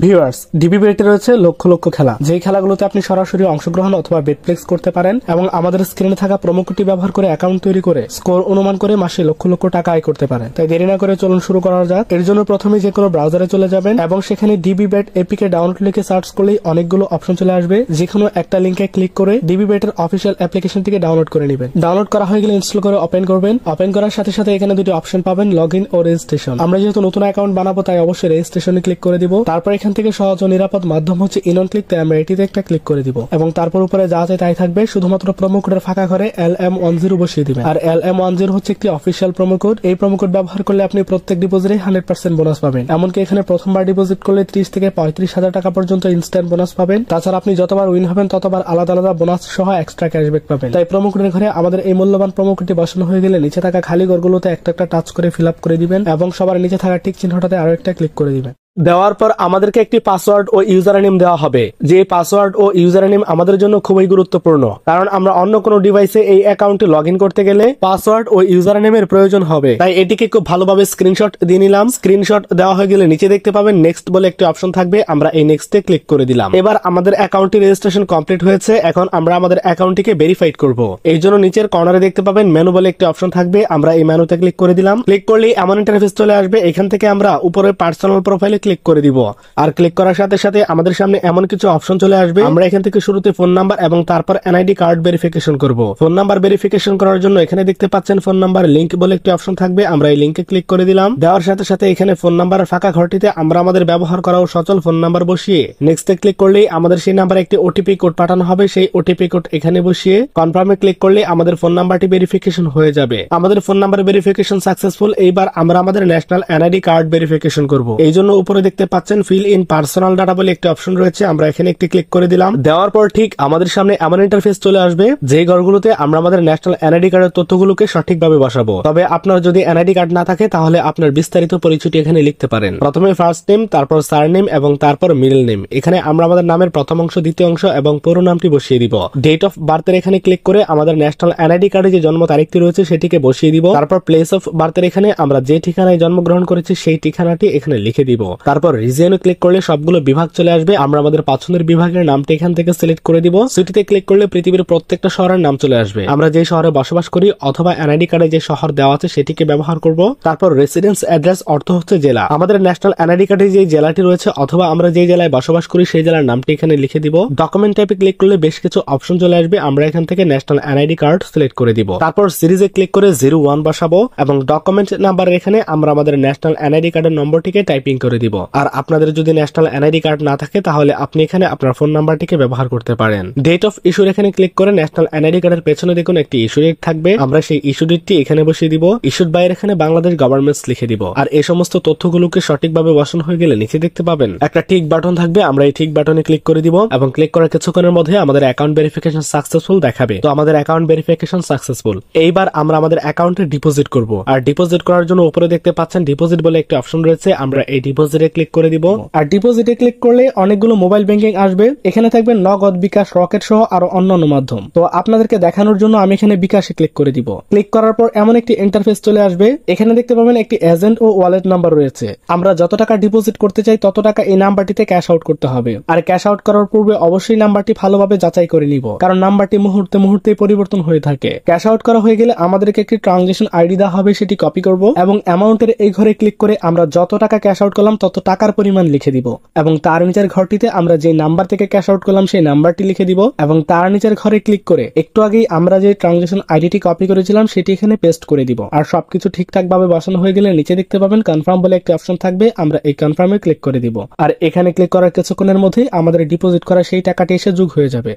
Viewers, DB বেটে রয়েছে লক্ষ লক্ষ খেলা, যেই খেলাগুলোতে আপনি সরাসরি অংশগ্রহণ অথবা বেট প্লেস করতে পারেন এবং আমাদের স্ক্রিনে থাকা প্রোমো কোডটি ব্যবহার করে অ্যাকাউন্ট তৈরি করে স্কোর অনুমান করে মাসে লক্ষ লক্ষ টাকা আয় করতে পারেন। তাই দেরি না করে চলুন শুরু করা যাক। এর জন্য প্রথমে যে কোনো ব্রাউজারে চলে যাবেন এবং সেখানে ডিবি বেট এপিকে ডাউনলোড লিখে সার্চ করলেই অনেকগুলো অপশন চলে আসবে। যে কোনো একটা লিঙ্কে ক্লিক করে ডিবি বেটের অফিসিয়াল অ্যাপ্লিকেশনটিকে ডাউনলোড করে নেবেন। ডাউনলোড করা হয়ে গেলে ইনস্টল করে ওপেন করবেন। ওপেন করার সাথে সাথে এখানে দুটি অপশন পাবেন, লগ ইন ও রেজিস্ট্রেশন। আমরা যেহেতু নতুন অ্যাকাউন্ট বানাবো তাই অবশ্যই রেজিস্ট্রেশনে ক্লিক করে দিব। তারপর এখান থেকে সহজ ও নিরাপদ মাধ্যম হচ্ছে ইন অন ক্লিক, তাই আমরা এটিতে একটা ক্লিক করে দিব এবং তারপর উপরে যা আছে তাই থাকবে। শুধুমাত্র প্রোমো কোডের ফাঁকা ঘরে LM10 বসিয়ে দিবেন। আর LM10 হচ্ছে একটি অফিসিয়াল প্রোমো কোড। এই প্রোমো কোড ব্যবহার করলে আপনি প্রত্যেক ডিপোজিটে 100% বোনাস পাবেন। এমনকি এখানে প্রথমবার ডিপোজিট করলে 30 থেকে 35,000 টাকা পর্যন্ত ইনস্ট্যান্ট বোনাস পাবেন। তাছাড়া আপনি যতবার উইন হবেন ততবার আলাদা আলাদা বোনাস সহ এক্সট্রা ক্যাশব্যাক পাবেন। তাই প্রোমো কোডের ঘরে আমাদের এই মূল্যবান প্রোমো কোডটি বসানো হয়ে গেলে নিচে থাকা খালি ঘরগুলোতে একটা একটা টাচ করে ফিল আপ করে দিবেন এবং সবার নিচে থাকা টিক চিহ্নটাতে আরো একটা ক্লিক করে দিবেন। দেওয়ার পর আমাদেরকে একটি পাসওয়ার্ড ও ইউজার নেম দেওয়া হবে। যে পাসওয়ার্ড ও ইউজার নেম আমাদের জন্য খুবই গুরুত্বপূর্ণ, কারণ আমরা অন্য কোনো ডিভাইসে এই অ্যাকাউন্টে লগ ইন করতে গেলে পাসওয়ার্ড ও ইউজার নেমের প্রয়োজন হবে। তাই এটিকে খুব ভালোভাবে স্ক্রিনশট দিয়ে নিলাম। স্ক্রিনশট দেওয়া হয়ে গেলে নিচে দেখতে পাবেন নেক্সট বলে একটি অপশন থাকবে, আমরা এই নেক্সটে ক্লিক করে দিলাম। এবার আমাদের অ্যাকাউন্টটি রেজিস্ট্রেশন কমপ্লিট হয়েছে। এখন আমরা আমাদের অ্যাকাউন্টটিকে ভেরিফাইড করব। এই জন্য নিচের কর্নারে দেখতে পাবেন মেনু বলে একটি অপশন থাকবে, আমরা এই মেনুতে ক্লিক করে দিলাম। ক্লিক করলেই এমন ইন্টারফেস চলে আসবে। এখান থেকে আমরা উপরে পার্সোনাল প্রোফাইলে ক্লিক করে দিব। আর ক্লিক করার সাথে সাথে আমাদের সামনে এমন কিছু অপশন চলে আসবে। আমরা এখান থেকে শুরুতে ফোন নাম্বার এবং তারপর এনআইডি কার্ড ভেরিফিকেশন করব। ফোন নাম্বার ভেরিফিকেশন করার জন্য এখানে দেখতে পাচ্ছেন ফোন নাম্বার লিংক বলে একটি অপশন থাকবে, আমরা এই লিংকে ক্লিক করে দিলাম। দেওয়ার সাথে সাথে এখানে ফোন নাম্বারের ফাঁকা ঘরটিতে আমরা আমাদের ব্যবহার করা ও সচল ফোন নাম্বার বসিয়ে নেক্সটে ক্লিক করলেই আমাদের সেই নাম্বারে একটি ওটিপি কোড পাঠানো হবে। সেই ওটিপি কোড এখানে বসিয়ে কনফার্মে ক্লিক করলে আমাদের ফোন নাম্বারটি ভেরিফিকেশন হয়ে যাবে। আমাদের ফোন নাম্বার ভেরিফিকেশন সাকসেসফুল। এইবার আমরা আমাদের ন্যাশনাল এনআইডি কার্ড ভেরিফিকেশন করব। এই জন্য উপরে দেখতে পাচ্ছেন ফিল ইন পার্সোনাল ডাটা বলে একটি অপশন রয়েছে, আমরা এখানে একটি ক্লিক করে দিলাম। দেওয়ার পর ঠিক আমাদের সামনে এমন ইন্টারফেস চলে আসবে যে ঘরগুলোতে আমরা আমাদের ন্যাশনাল এনআইডি কার্ডের তথ্যগুলোকে সঠিকভাবে বসাবো। তবে আপনার যদি এনআইডি কার্ড না থাকে তাহলে আপনার বিস্তারিত পরিচয়টি এখানে লিখতে পারেন। প্রথমে ফার্স্ট নেম, তারপর সারনেম এবং তারপর মিডল নেম। এখানে আমরা আমাদের নামের প্রথম অংশ, দ্বিতীয় অংশ এবং পুরো নামটি বসিয়ে দিব। ডেট অফ বার্থের এখানে ক্লিক করে আমাদের ন্যাশনাল এনআইডি কার্ডে যে জন্ম তারিখটি রয়েছে সেটিকে বসিয়ে দিব। তারপর প্লেস অফ বার্থের এখানে আমরা যে ঠিকানায় জন্মগ্রহণ করেছি সেই ঠিকানাটি এখানে লিখে দিব। তারপর রিজিয়নে ক্লিক করলে সবগুলো বিভাগ চলে আসবে। আমরা আমাদের পছন্দের বিভাগের নামটি এখান থেকে সিলেক্ট করে দিব। সিটিতে ক্লিক করলে পৃথিবীর প্রত্যেকটা শহরের নাম চলে আসবে। আমরা যে শহরে বসবাস করি অথবা এনআইডি কার্ডে যে শহর দেওয়া আছে সেটিকে ব্যবহার করব। তারপর রেসিডেন্স অ্যাড্রেস অর্থ হচ্ছে জেলা। আমাদের ন্যাশনাল এনআইডি কার্ডে যে জেলাটি রয়েছে অথবা আমরা যে জেলায় বসবাস করি সেই জেলার নামটি এখানে লিখে দিব। ডকুমেন্ট টাইপে ক্লিক করলে বেশ কিছু অপশন চলে আসবে। আমরা এখান থেকে ন্যাশনাল এনআইডি কার্ড সিলেক্ট করে দিব। তারপর সিরিজে ক্লিক করে 01 বসাবো এবং ডকুমেন্ট নাম্বারের এখানে আমরা আমাদের ন্যাশনাল এনআইডি কার্ডের নম্বরটিকে টাইপিং করে দিব। আর আপনাদের যদি ন্যাশনাল এনআইডি কার্ড না থাকে তাহলে আপনি এখানে আপনার ফোন নাম্বারটিকে ব্যবহার করতে পারেন। ডেট অফ ইস্যুর এখানে ক্লিক করে ন্যাশনাল এনআইডি কার্ডের পেছনে দেখুন একটি ইস্যু ডেট থাকবে, আমরা সেই ইস্যু ডেটটি এখানে বসিয়ে দিব। ইস্যুড বাইরে এখানে বাংলাদেশ গভর্নমেন্টস লিখে দিব। আর এই সমস্ত তথ্যগুলোকে সঠিকভাবে বসানো হয়ে গেলে নিচে দেখতে পাবেন একটা টিক বাটন থাকবে, আমরা এই টিক বাটনে ক্লিক করে দিব এবং ক্লিক করার কিছুক্ষণের মধ্যে আমাদের অ্যাকাউন্ট ভেরিফিকেশন সাকসেসফুল দেখাবে। তো আমাদের অ্যাকাউন্ট ভেরিফিকেশন সাকসেসফুল। এইবার আমরা আমাদের অ্যাকাউন্টে ডিপোজিট করব। আর ডিপোজিট করার জন্য উপরে দেখতে পাচ্ছেন ডিপোজিট বলে একটি অপশন রয়েছে, আমরা এই ডিপোজিটে ক্লিক করে দিব। আর ডিপোজিটে ক্লিক করলে অনেকগুলো মোবাইল ব্যাংকিং আসবে। এখানে থাকবে নগদ, বিকাশ, রকেট সহ আরো অন্যান্য মাধ্যম। তো আপনাদেরকে দেখানোর জন্য আমি এখানে বিকাশে ক্লিক করে দিব। ক্লিক করার পর এমন একটি ইন্টারফেস চলে আসবে। এখানে দেখতে পাবেন একটি এজেন্ট ও ওয়ালেট নাম্বার রয়েছে। আমরা যত টাকা ডিপোজিট করতে চাই তত টাকা এই নাম্বারটিতে ক্যাশ আউট করতে হবে। আর ক্যাশ আউট করার পূর্বে অবশ্যই নাম্বারটি ভালোভাবে যাচাই করে নিব, কারণ নাম্বারটি মুহূর্তে মুহূর্তে পরিবর্তন হয়ে থাকে। ক্যাশ আউট করা হয়ে গেলে আমাদেরকে একটি ট্রানজাকশন আইডি দেওয়া হবে, সেটি কপি করব এবং অ্যামাউন্টের এই ঘরে ক্লিক করে আমরা যত টাকা ক্যাশ আউট করলাম তত টাকার পরিমাণ লিখে দিব এবং তার নিচের ঘরটিতে আমরা যে নাম্বার থেকে ক্যাশ আউট করলাম সেই নাম্বারটি লিখে দিব এবং তার নিচের ঘরে ক্লিক করে একটু আগেই আমরা যে ট্রানজাকশন আইডিটি কপি করেছিলাম সেটি এখানে পেস্ট করে দিব। আর সবকিছু ঠিকঠাক ভাবে বসানো হয়ে গেলে নিচে দেখতে পাবেন কনফার্ম বলে একটি অপশন থাকবে, আমরা এই কনফার্মে ক্লিক করে দিব। আর এখানে ক্লিক করার কিছুক্ষণের মধ্যেই আমাদের ডিপোজিট করা সেই টাকাটি এসে যোগ হয়ে যাবে।